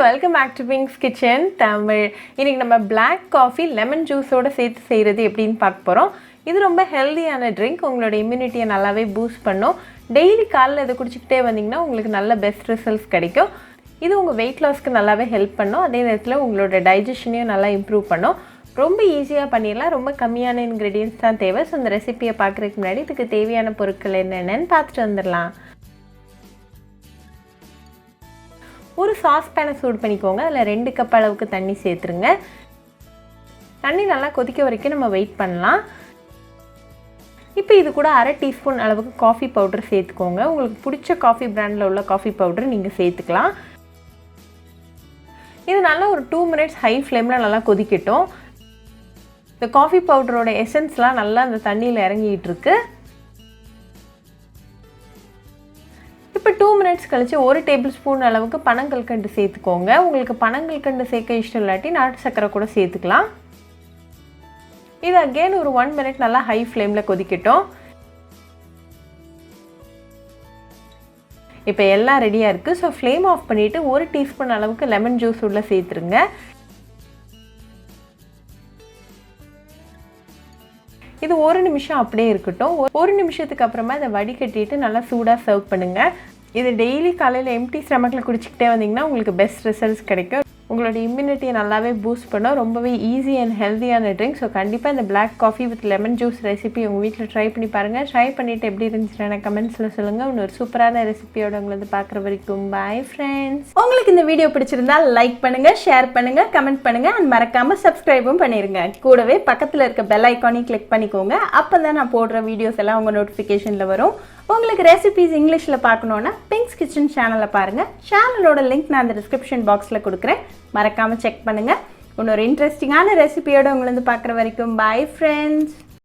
Welcome back to Bing's kitchen Tamil. இன்றைக்கி நம்ம black coffee lemon ஜூஸோடு சேர்த்து செய்கிறது எப்படின்னு பார்க்க போகிறோம். இது ரொம்ப ஹெல்தியான ட்ரிங்க். உங்களோட இம்யூனிட்டியை நல்லாவே பூஸ்ட் பண்ணும். டெய்லி காலையில் இதை குடிச்சிக்கிட்டே வந்தீங்கன்னா உங்களுக்கு நல்ல பெஸ்ட் ரிசல்ட்ஸ் கிடைக்கும். இது உங்கள் வெயிட் லாஸ்க்கு நல்லாவே ஹெல்ப் பண்ணும். அதே நேரத்தில் உங்களோட டைஜஷனையும் நல்லா இம்ப்ரூவ் பண்ணும். ரொம்ப ஈஸியாக பண்ணிடலாம். ரொம்ப கம்மியான இன்க்ரீடியன்ஸ் தான் தேவை. ஸோ இந்த ரெசிபியை பார்க்குறதுக்கு முன்னாடி இதுக்கு தேவையான பொருட்கள் என்னென்னு பார்த்துட்டு வந்துடலாம். ஒரு சாஸ்பேனை சூடு பண்ணிக்கோங்க. அதில் 2 கப் அளவுக்கு தண்ணி சேர்த்துருங்க. தண்ணி நல்லா கொதிக்க வரைக்கும் நம்ம வெயிட் பண்ணலாம். இப்போ இது கூட 1/2 டீஸ்பூன் அளவுக்கு காஃபி பவுடர் சேர்த்துக்கோங்க. உங்களுக்கு பிடிச்ச காஃபி பிராண்டில் உள்ள காஃபி பவுடர் நீங்கள் சேர்த்துக்கலாம். இது நல்லா ஒரு 2 மினிட்ஸ் ஹை ஃப்ளேமில் நல்லா கொதிக்கட்டும். இந்த காஃபி பவுடரோட எசன்ஸ்லாம் நல்லா அந்த தண்ணியில் இறங்கிட்டு இருக்கு. இப்போ 2 மினிட்ஸ் கழிச்சு 1 டேபிள் ஸ்பூன் அளவுக்கு பனங்கல்கண்டு சேர்த்துக்கோங்க. உங்களுக்கு பனங்கல்கண்டு சேர்க்க இஷ்டம் இல்லாட்டி நாட்டு சக்கரை கூட சேர்த்துக்கலாம். இது அகெயின் ஒரு 1 மினிட் நல்லா ஹை ஃப்ளேமில் கொதிக்கட்டும். இப்போ எல்லாம் ரெடியாக இருக்குது. ஸோ ஃப்ளேம் ஆஃப் பண்ணிவிட்டு 1 டீஸ்பூன் அளவுக்கு லெமன் ஜூஸ் உள்ளே சேர்த்துருங்க. இது 1 நிமிஷம் அப்படியே இருக்கட்டும். 1 நிமிஷத்துக்கு அப்புறமா இதை வடிகட்டிட்டு நல்லா சூடாக சர்வ் பண்ணுங்கள். இது டெய்லி காலையில் எம்டி ஸ்டமக்கில் குடிச்சிக்கிட்டே வந்தீங்கன்னா உங்களுக்கு பெஸ்ட் ரிசல்ட்ஸ் கிடைக்கும். உங்களோட இம்யூனிட்டியை நல்லாவே பூஸ்ட் பண்ணும். ரொம்பவே ஈஸி அண்ட் ஹெல்த்தியான ட்ரிங்க். ஸோ கண்டிப்பாக இந்த black coffee with lemon juice recipe உங்கள் வீட்டில் ட்ரை பண்ணி பாருங்கள். ட்ரை பண்ணிவிட்டு எப்படி இருந்துச்சுன்னா கமெண்ட்ஸில் சொல்லுங்கள். இன்னொரு சூப்பரான ரெசிபியோட உங்களை பார்க்குற வரைக்கும் பாய் ஃப்ரெண்ட்ஸ். உங்களுக்கு இந்த வீடியோ பிடிச்சிருந்தா லைக் பண்ணுங்கள், ஷேர் பண்ணுங்கள், கமெண்ட் பண்ணுங்கள் அண்ட் மறக்காமல் சப்ஸ்கிரைபும் பண்ணிடுங்க. கூடவே பக்கத்தில் இருக்க பெல் ஐக்கானையும் கிளிக் பண்ணிக்கோங்க. அப்போ தான் நான் போடுற வீடியோஸ் எல்லாம் உங்கள் நோட்டிஃபிகேஷனில் வரும். உங்களுக்கு ரெசிபிஸ் இங்கிலீஷில் பார்க்கணுன்னா பிங்க்ஸ் கிச்சன் சேனலை பாருங்கள். சேனலோட லிங்க் நான் அந்த டிஸ்கிரிப்ஷன் பாக்ஸில் கொடுக்குறேன். மறக்காமல் செக் பண்ணுங்கள். இன்னொரு இன்ட்ரெஸ்டிங்கான ரெசிபியோடு உங்களை பார்க்குற வரைக்கும் பாய் ஃப்ரெண்ட்ஸ்.